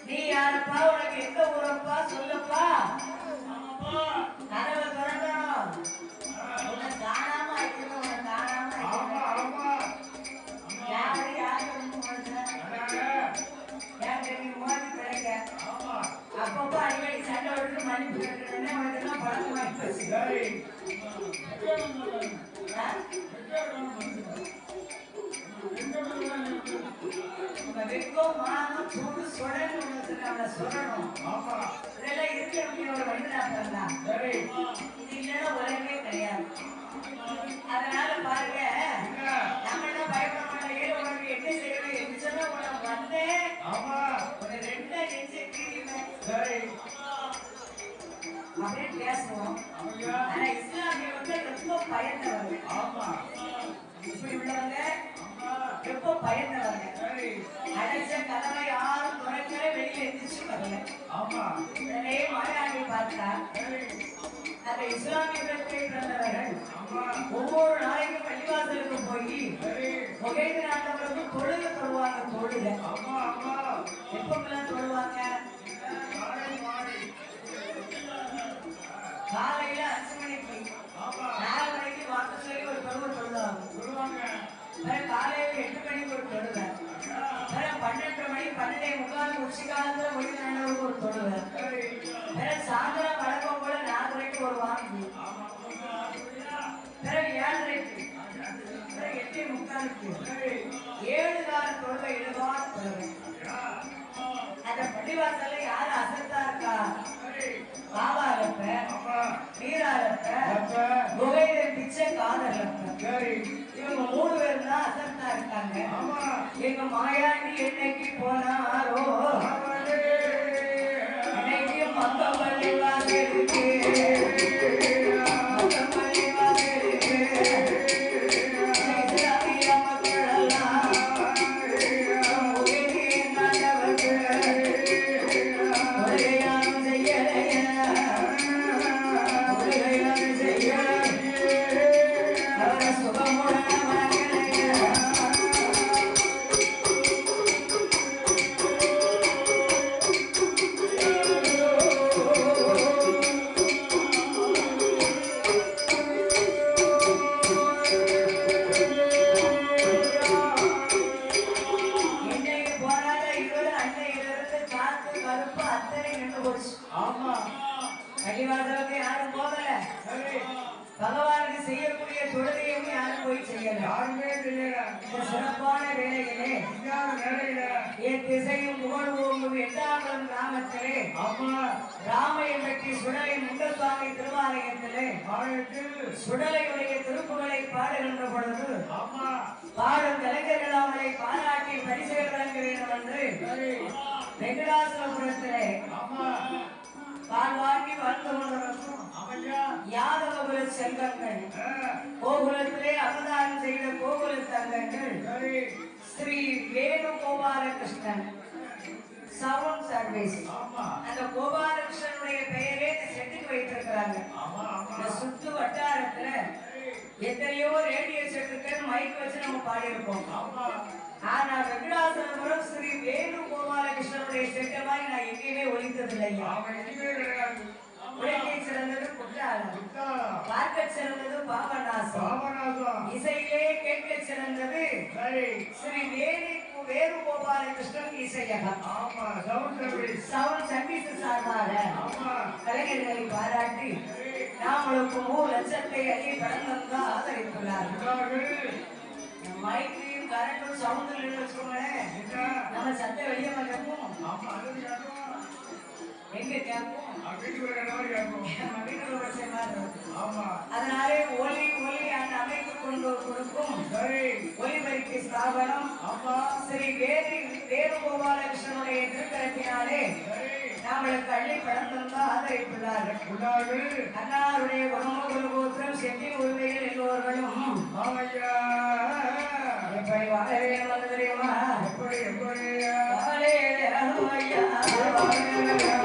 நீ யாரப்பா உனக்கு எந்த ஊரப்பா சொல்லப்பா கதவை திறந்தோம் உன்னை காணாம ஆயிக்கணும் உன்னை காணாம யாரு யாரு நீ மோதி பிழைக்க அப்பப்போ அடிக்கடி சண்டை விட்டு மன்னிப்பு கேட்கணும்னே உனக்கு பழக்கமாயிட்டு வெக்கம் மானம் சூடு சொடன்னு ஒண்ணு சொல்லணும் இதெல்லாம் இருக்கிறவங்க வழிதாப்பா இது இல்லைன்னா உலகமே கிடையாது. அதனால பாருங்க நம்ம என்ன பயப்பட மாட்டேன் உனக்கு என்ன செய்யணும் என்ன சொன்னா உனக்கு வந்தேன் ஒரு 2 சரி அப்படின்னு பேசுவோம். அவங்க ஆனா இஸ்லாமிய ரொம்ப பயந்தவங்க. ஆமா இப்படி உள்ளவங்க அம்மா ரொம்ப பயந்தவங்க. சரி அடைச்ச கதவை யாரும் துறைக்கவே வெளியே எந்திரிச்சு வரல. ஆமா உடனே மாயாண்டி பார்த்தா சரி அந்த இஸ்லாமிய பிறந்தவர்கள் அம்மா ஒவ்வொரு நாளைக்கும் பள்ளிவாசலுக்கு போய் சரி முகைது நாட்டவர்களுக்கு தொழுகை தொழுவாங்க. தொழுகை அம்மா அம்மா எப்பெல்லாம் தொழுவாங்க? மாறி மாறி காலையில 5 மணிக்கு ஆமா 4 மணிக்கு வாக்கு சொல்லி ஒரு தொழுகை தொழுவாங்க. சொல்லுவாங்க காலையில 8 மணிக்கு ஒரு தொழுகை. 12 மணி 12:45 உச்சி காலத்துல முகைது நாட்டவர்களுக்கு ஒரு தொழுகை. சரி சாயந்தரம் வழக்கம் போல 4:30 ஒரு வாங்கி ஆமா பிறகு 7:30 பிறகு 8:45 சரி 7 கால தொழுகை 7 கால தொழுகை. அந்த பள்ளிவாசல்ல யாரு அசத்தா இருக்கா? சரி பாபாலப்ப அம்மா நீராலப்ப அப்ப குகையில பிச்சை காதலப்ப சரி இவங்க 3 பேர் தான் அசத்தா இருக்காங்க. ஆமா எங்க மாயாண்டி என்னைக்கு போனாரோ அவரே இன்னைக்கு மொத்த பள்ளிவாசலுக்கு மொத்த பள்ளிவாசலுக்கு இஸ்லாமிய மக்களெல்லாம் முகைதீன் நாட்டவருக்கு தொழுகையானும் செய்யலைய தொழுகையானும் செய்யலைய அவரை சுகமுடன் வணங்கலைய. இன்னைக்கு போராட இவர் அன்னையிலிருந்து காத்து கருப்பு அத்தனை நின்று போச்சு. ஆமா பள்ளிவாசலுக்கு யாரும் போகல. சரி பகவானுக்கு செய்யக்கூடிய தொழுகையும் யாரும் போய் செய்யல. யாருமே தெரியல இந்த சிறப்பான வேளையிலே இல்லாத வேலையில என் திசையும் புகழ்வோம் எட்டாங்குளம் கிராமத்திலே அம்மா ராமையை பற்றி சுடலை முண்டசுவாமி திருவாலயத்திலே ஆயத்தில் சுடலையுடைய திருப்புகளை பாடுகின்ற பொழுது அம்மா பாடும் கலைஞர்கள் அவர்களை பாராட்டி பரிசுகள் வழங்க வேண்டும் என்று சரி வெங்கடாசலபுரத்திலே அம்மா பால் வாங்கி வந்து கொண்டிருக்கும் அம்மையா யாதவகுல செல்வங்கள் கோகுலத்திலே அவதாரம் செய்த கோகுல தங்கங்கள் சரி ஸ்ரீ வேணுகோபாலகிருஷ்ணன் சவுண்ட் சர்வீஸ். ஆமா அந்த கோபாலகிருஷ்ணனுடைய பெயரே இந்த செட்டுக்கு வைத்திருக்கிறாங்க. ஆமா இந்த ஆமா சுத்து வட்டாரத்துல எத்தனையோ ரேடியோ செட்டுக்கு மைக் வச்சு நம்ம பாடியிருப்போம். ஆமா ஆனா வெங்கடாசலபுரம் ஸ்ரீ வேணுகோபாலகிருஷ்ணனுடைய செட்டை மாதிரி நான் எங்கேயுமே ஒலித்தது இல்லையா. அவன் எதுவுமே கிடையாது உலகை சிறந்தது குற்றாலம், குற்றாலம், பார்க்க சிறந்தது பாபநாசம், பாபநாசம் இசையிலே கேட்க சிறந்தது சரி ஸ்ரீ வேணுகோபாலகிருஷ்ணன் இசையகம். ஆமா சவுண்ட் சர்வீஸ் சவுண்ட் சர்வீஸ் சார்பாக ஆமா கலைஞர்களை பாராட்டி நாமளுக்கு 3 லட்சத்தை அள்ளி படம் வந்து ஆதரித்துள்ளார்கள். இவர்கள் மைக்கையும் கரண்டும் சவுண்ட் வச்சுக்கோங்களேன், என்ன நம்ம சத்தம் வெளியே கேட்போம். ஆமா அது கேட்கும் எங்க கேட்போம்? வீட்டுக்கு ஒரு மாதிரி கேட்கும் நம்ம வீட்டுல ஒரு விஷயமா இருக்கும். ஆமா அதனாலே ஒலி அந்த அமைப்பு கொண்டு கொடுக்கும் சரி ஒலிபெருக்கி ஸ்தாபனம் ஆமா ஸ்ரீ வேணுகோபாலகிருஷ்ணனுடைய திருக்கரத்தினாலே சரி நாமளுக்கு அள்ளி படம் தந்து ஆதரித்துள்ளார்கள். உள்ளார்கள் அன்னாருடைய குடும்பகுலகோத்திரம் செட்டி உரிமைகள் எல்லோர்களும் ஆமையா எப்படி வாழ வேண்டும் என்று தெரியுமா? எப்படி எப்படி வாழே வேணும் ஐயா, வாழ வேணும் ஐயா,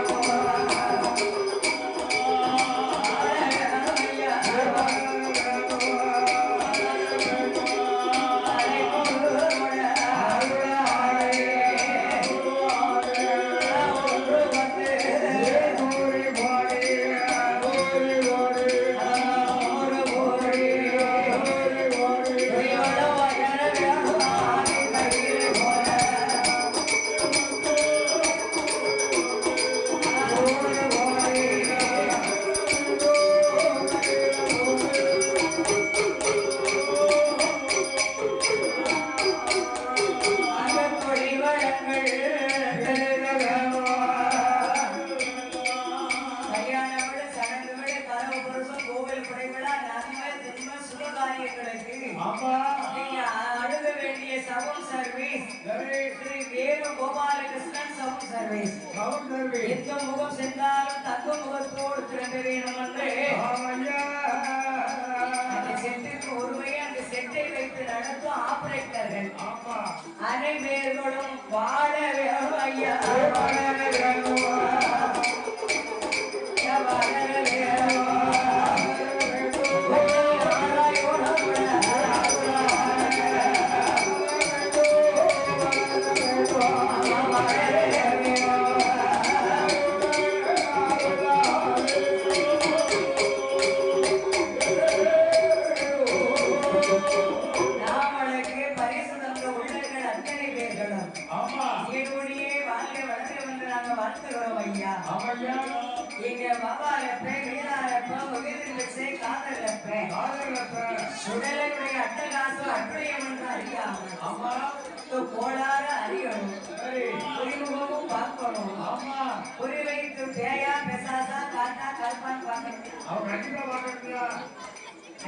சர்வீஸ் கவுன் சர்வீஸ் எந்த முகம் சென்றாலும் தங்க முகத்தோடு திரும்ப வேணும் என்று ஆமையா அந்த செட்டுக்கு ஒருவை அந்த செட்டை வைத்து நடத்தும் ஆபரேட்டர்கள் ஆமா அனைவர்களும் வாழ வேணும் ஐயா வாழ வேணும் வாழ வேணும் சுடலையுடைய அட்டகாசம் அற்புதம் என்று அறியாமல் ஆமா கோளாறு அறியணும் புரிமுகமும் பார்க்கணும் புரி வைத்து பேயா பெசாசா காட்டா கல்பான் பார்க்கணும் அவன் கண்டிப்பா பார்க்கறா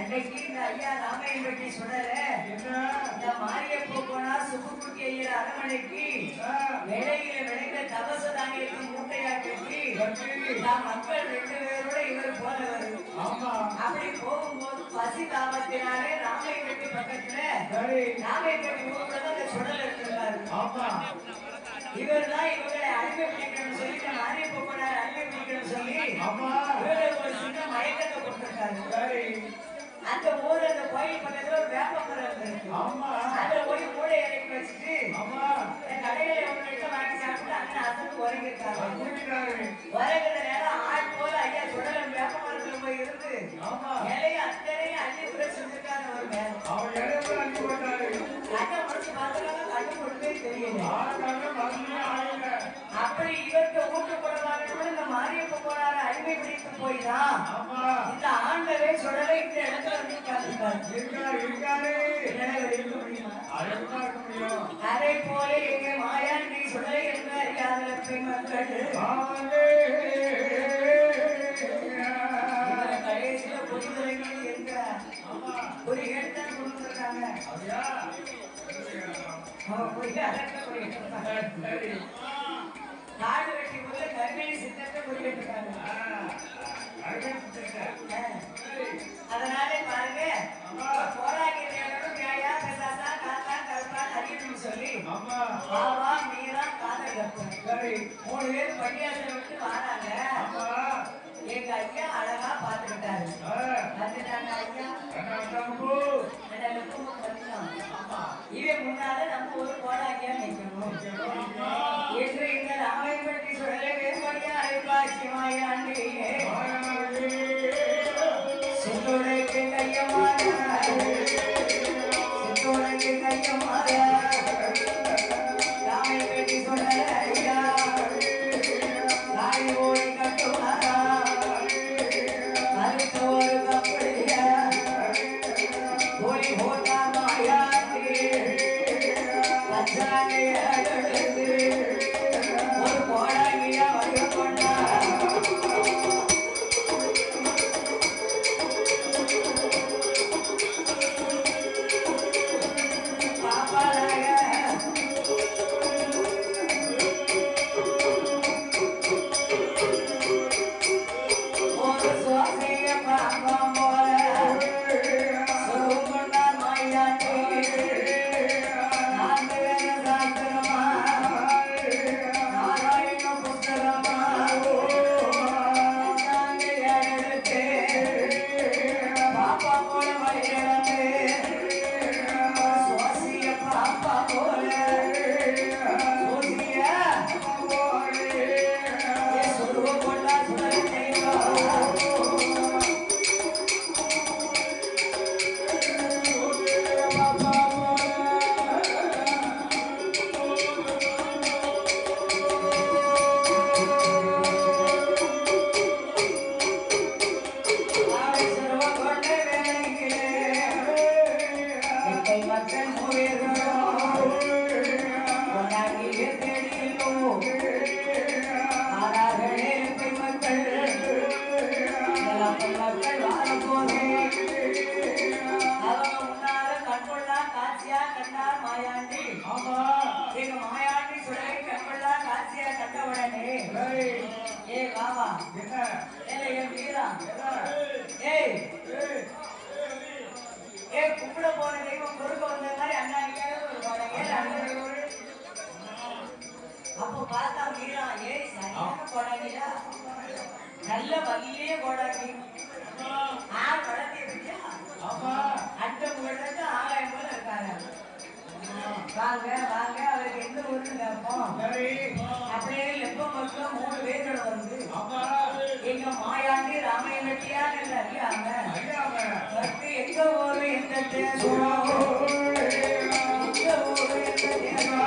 அன்னைக்கு இந்த ஐயா ராமையன் வெட்டி சுடல என்ன இந்த மாரியப்பூ போனா சுப்புக்குட்டி ஐயர் அரமனைக்கு விளையில விளைந்த தபச தானியத்தை மூட்டையா கட்டி மக்கள் 2 பேரோட இவர் போனவர் ஆமா அப்படி போகும்போது பசி தாபத்தினாலே ராமையன் வெட்டி பக்கத்துல ராமையன் வெட்டி ஊர்ல அந்த சுடல் எடுத்திருக்காரு ஆமா இவர் தான் இவங்களை அடிமை பிடிக்கணும்னு சொல்லி மாரியப்பூ போனார் அடிமை பிடிக்கணும்னு சொல்லி ஆமா இவர்களுக்கு ஒரு சின்ன மயக்கத்தை கொடுத்திருக்காரு அந்த ஊர் அந்த கோயில் பக்கத்துல ஒரு வேப்பமரம் இருக்கு ஆமா அதுல போய் மூளை இறக்கி வச்சுட்டு ஆமா கடையில உங்கள்கிட்ட வாங்கி சாப்பிட்டு அண்ணன் அசந்து உறங்கிருக்காரு கூட்டிட்டாரு உறங்குற நேரம் ஆள் போல ஐயா சுடலம் வேப்பமரத்துல போய் இருந்து ஆமா இலைய அத்தனையும் அள்ளி கூட செஞ்சிருக்காரு ஒரு மேல அவன் இடையில அள்ளி போட்டாரு கண்ணை முடிச்சு பார்த்தாலும் கண்ணு கொடுத்தே தெரியல ஆளுக்காக மறந்துமே ஆளுங்க அப்படி இவருக்கு ஊட்டு போடலாம்னு இந்த மாரியப்ப போறாரு அடிமை பிடித்து போய்தான் ஆமா இந்த ஆண்டவே சுடலை இந்த இடத்துல வந்து உட்கார்ந்துருக்காரு இருக்காரு இருக்க முடியுமா அழகா இருக்க முடியும் அதே போல எங்க மாயாண்டி சுடலை என்று அறியாத பெண்மக்கள் கடைசியில பொறிமுறைகள் எங்க பொறி எடுத்தான் கொண்டு வந்திருக்காங்க காடு வெட்டி போல கர்ப்பிணி சித்தத்தை பொறியிட்டிருக்காங்க அதனாலே பாருங்க போராகிய நேரம் வியாயா பெசாசா காத்தா கருப்பான் அறியணும்னு சொல்லி பாவா மீரா காதல் கற்பன் 3 பேர் பள்ளியாசலை விட்டு வராங்க எங்க ஐயா அழகா பாத்துக்கிட்டாரு வந்துட்டாங்க ஐயா இவன் முன்னால நம்ம ஒரு போராகியா நிற்கணும் என்று இந்த ராமையன்பட்டி சுடலை வேறுபடியா அழைப்பா சிவாயாண்டி சித்தோடைக்கு கையமாக சித்தோடைக்கு கையமாக ராமையன்பட்டி சுடலை ஐயா தாய் ஓடி கட்டுவாரா அடுத்த ஒரு கப்படியா ஓடி போட்டா மாயாண்டி லட்சாங்கைய அடுத்து ஒரு போடாங்கியா வடிவ கொண்டா மாயாண்டி சுடலை கண்கொள்ளா காட்சியா கண்ட சரி. ஏய் வாவா என்ன? ஏலே என் வீரா என்ன? ஏய் ஏய், ஏய் கும்பிட போன தெய்வம் குறுக்க வந்த மாதிரி அண்ணாடிக்காக ஒரு பாடம் ஏல அண்ணன் அப்போ பார்த்தா வீரா ஏய் சரியான போடாதீடா நல்ல வலியே போடாதீ ஆள் வளர்த்தி இருக்கியா ஆமா. அட்ட முகட்டு ஆகாயம் போல இருக்காங்க வாங்க வாங்க அவருக்கு எந்த ஊருன்னு கேட்போம் சரி. அப்படியே லெப்பம் பக்கம் 3 பேரோட வந்து ஆமா. எங்க மாயாண்டி ராமையனட்டியான்னு அறியாம அறியாம. வந்து எங்க ஊரு எந்த தேசம் எங்க ஊரு எந்த தேசம்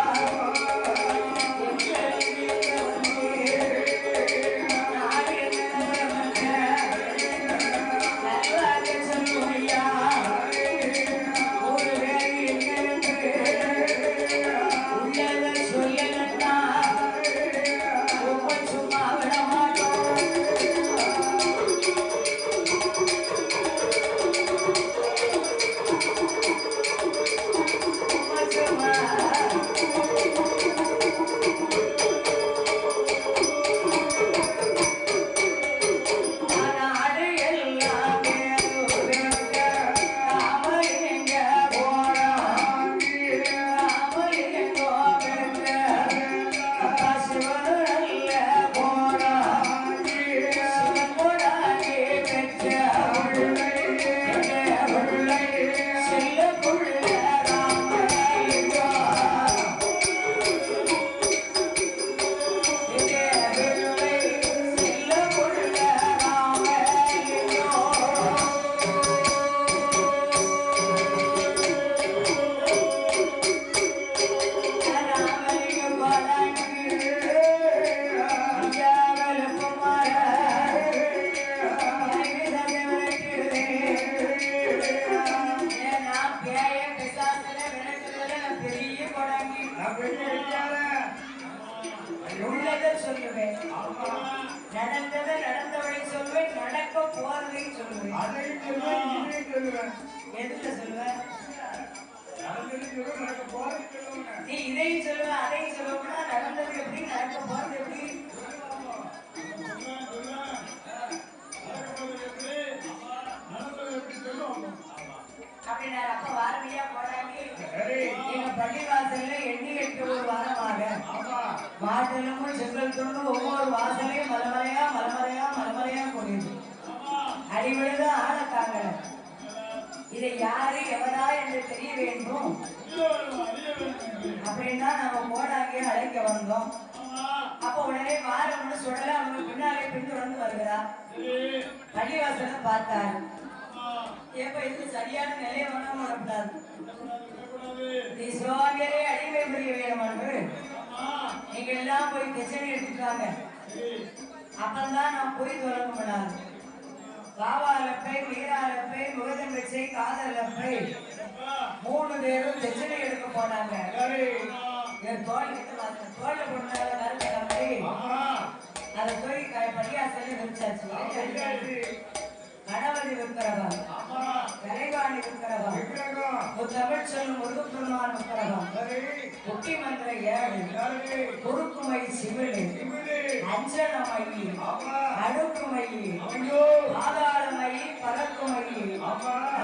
நடந்தவனை சொல்வேன் நடக்க போறதை சொல்லுவேன் அதையும் சொல்லுவேன், இதையும் சொல்லுவேன். எதுல சொல்லுவேன் நடந்ததையும் சொல்லுவேன், நடக்க போறதையும் சொல்லுவேன். நீ இதையும் சொல்லுவ அதையும் சொல்லுவோம்னா நடந்தது எப்படி நடக்க போறது எப்படி அப்படின்னாரு அப்ப வாரமையா போறாங்க எங்க பள்ளிவாசல்ல எண்ணி 8 ஒரு வாரமாக மாட்டெலும்பும் செங்கல் துண்டு ஒவ்வொரு வாசலையும் மலமலையா மலமலையா மலமலையா கொண்டிருக்கு அடிவிழுத ஆளக்காங்க இதை யாரு எவரா என்று தெரிய வேண்டும் அப்படின்னா நம்ம கோடாங்கிய அழைக்க வந்தோம் அப்ப உடனே வாரம்னு சொல்லல அவங்க பின்னாலே பின்தொடர்ந்து வருகிறா பள்ளிவாசல பார்த்தாரு ஏப்ப இது சரியான நிலையை வேணாம் வரக்கூடாது நீ சிவாமியரே அடிமை புரிய வேணும் என்று நீங்க எல்லாம் போய் பிரச்சனை எடுத்துட்டாங்க அப்பந்தான் நான் போய் தொடங்க முடியாது பாவாலப்பை வீராலப்பை முகதன் வச்சை காதலப்பை 3 பேரும் பிரச்சனை எடுக்க போனாங்க என் தோல் தோல்ல போட்டால கருத்தப்பை அதை போய் பள்ளியாசல்ல வச்சாச்சு கணவதி விற்கிறவா கலைவாணி விற்கிறவா தமிழ் சொல்லும் முருகப்பெருமான் விற்கிறவா குட்டி மந்திர 7 குறுக்குமை சிவிலி அஞ்சனமயி அடுக்குமயி பாதாளமயி பறக்குமயி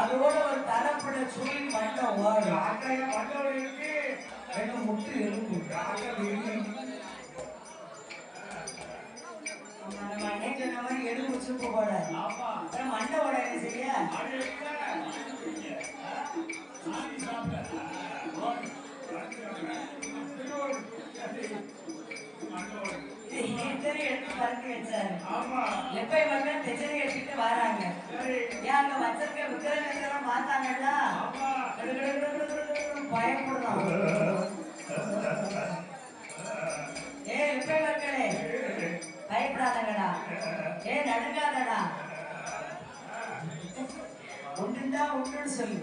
அதோட ஒரு தரப்பட சுழி மண்டை ஓடும் 2 முட்டு எலும்பு நம்ம அன்னைக்கு சொன்ன மாதிரி எலும்பு சுப்பு போடாது மண்டை ஓட என்ன செய்ய எடுத்து பறக்க வச்சாரு எப்ப இவங்க பிரச்சனை எடுத்துட்டு வராங்க ஏன் அங்க வச்சிருக்க விக்கிரகம் பார்த்தாங்கல்ல பயப்படுறான் ஏ எப்ப மக்களே பயப்படாதங்கடா ஏ நடுங்காதடா ஒன்றுண்டா ஒன்றுன்னு சொல்லு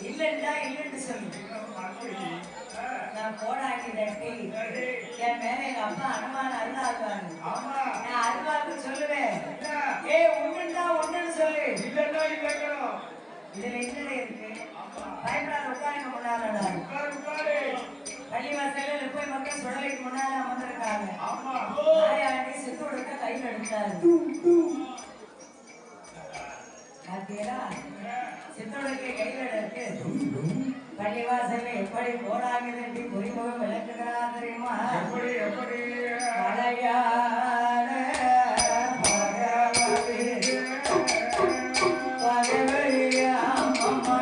இல்லைண்டா இல்லைன்னு சொல்லு நான் போடாக்கி தட்டி என் மேல எங்க அப்பா அனுமான அருளாக்குவாங்க நான் அருளாக்கு சொல்லுவேன் ஏ ஒன்றுண்டா ஒன்றுன்னு சொல்லு இல்லைன்னா இல்லைங்கணும். இதுல என்னடா இருக்கு பயப்படாத உட்காருங்க முன்னாலடா பள்ளிவாசல்ல போய் மக்கள் சுடலைக்கு முன்னால அமர்ந்திருக்காங்க சித்தோடுக்கு கையில இருக்கு பள்ளிவாசல்ல எப்படி போடாங்க பொறிமுகம் விளக்குகிறா தெரியுமா? எப்படி மலையாள பகவதியா அம்மா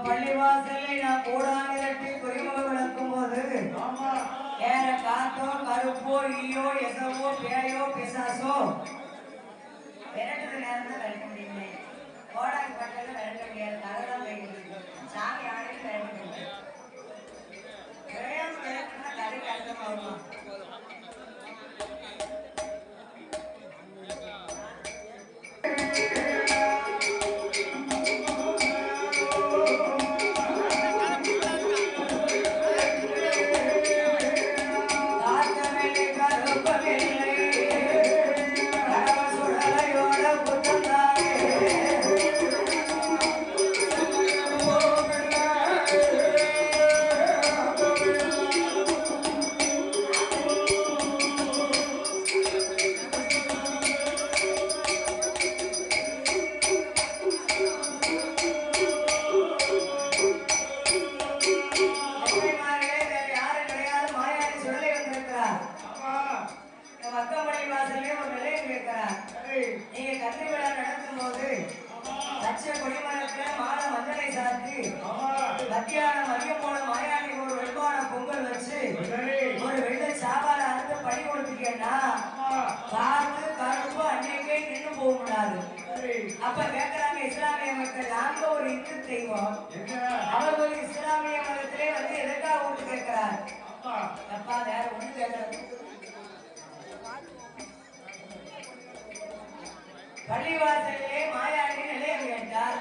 பள்ளிவாசலை நான் கூடாங்கி குறிமுகம் விளக்கும் போது வேற காத்தோ கருப்போ ஈயோ எசவோ பேயோ பிசாசோ விரட்டுறது நேரம் தான் விரட்ட முடியுமே. கோடாங்கி பட்டது விரட்ட முடியாது, கதைதான் வைக்கிறது. சாமி ஆணையில் விரட்ட முடியாது. விரட்டுனா கதைக்கு அர்த்தமாகுமா? மத்தியானம் மதியம் போல மாயாண்டி ஒரு வெண்பான பொங்கல் வச்சு ஒரு வெள்ளை சாப்பாடு அறுத்து படி கொடுத்துட்டேன்னா பார்த்து கருப்பு அன்னைக்கே நின்று போக முடியாது. அப்ப கேட்கிறாங்க இஸ்லாமிய மக்கள், நாங்க ஒரு இந்து தெய்வம், அவர் ஒரு இஸ்லாமிய மதத்திலே வந்து எதற்காக ஓட்டு கேட்கிறார்? அப்பா வேற ஒண்ணு கேட்கறது. பள்ளிவாசலிலே மாயாண்டி நிலையம் கேட்டார்.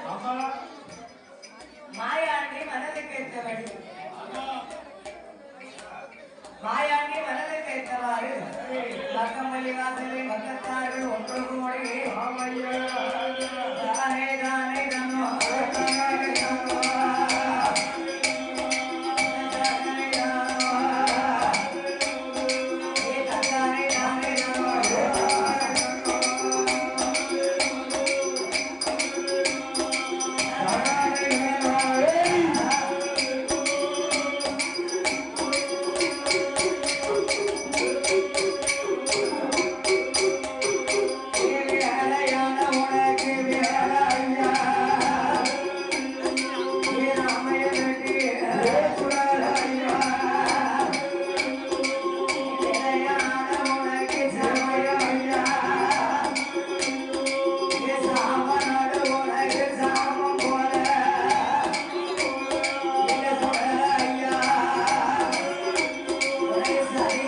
மாயாண்டி மனதுக்கு ஏற்றபடி, மாயாண்டி மனதுக்கு ஏற்றவாறு பக்கம் பள்ளிவாசலை பக்கத்தார்கள் ஒன்று கூடி தானே தானே தன்னோ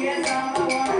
பேசாம ஓட